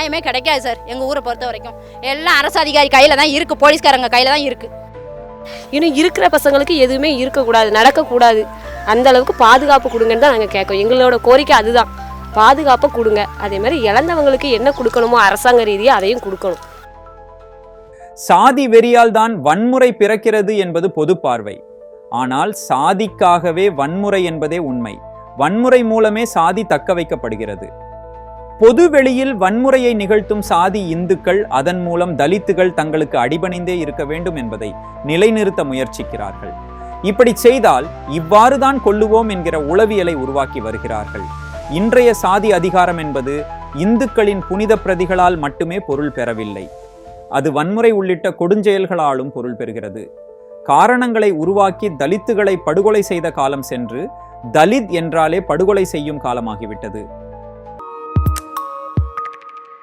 நியாயமே கிடைக்காது சார். எங்கள் ஊரை பொறுத்த வரைக்கும் எல்லாம் அரசு அதிகாரி கையில் தான் இருக்குது, போலீஸ்காரங்க கையில் தான் இருக்குது. இன்னும் இருக்கிற பசங்களுக்கு எதுவுமே இருக்கக்கூடாது, நடக்கக்கூடாது. அந்த அளவுக்கு பாதுகாப்பு கொடுங்கன்னு தான் நாங்கள் கேட்கோம். எங்களோட கோரிக்கை அதுதான், பாதுகாப்பை கொடுங்க. அதே மாதிரி இழந்தவங்களுக்கு என்ன கொடுக்கணுமோ அரசாங்க ரீதியாக அதையும் கொடுக்கணும். சாதி வெறியால் தான் வன்முறை பிறக்கிறது என்பது பொது பார்வை. ஆனால் சாதிக்காகவே வன்முறை என்பதே உண்மை. வன்முறை மூலமே சாதி தக்க வைக்கப்படுகிறது. பொது வெளியில் வன்முறையை நிகழ்த்தும் சாதி இந்துக்கள் அதன் மூலம் தலித்துகள் தங்களுக்கு அடிபணிந்தே இருக்க வேண்டும் என்பதை நிலைநிறுத்த முயற்சிக்கிறார்கள். இப்படி செய்தால் இவ்வாறுதான் கொள்ளுவோம் என்கிற உளவியலை உருவாக்கி வருகிறார்கள். இன்றைய சாதி அதிகாரம் என்பது இந்துக்களின் புனித பிரதிகளால் மட்டுமே பொருள் பெறவில்லை. அது வன்முறை உள்ளிட்ட கொடுஞ்செயல்களாலும் பொருள் பெறுகிறது. காரணங்களை உருவாக்கி தலித்துகளை படுகொலை செய்த காலம் சென்று தலித் என்றாலே படுகொலை செய்யும் காலமாகிவிட்டது.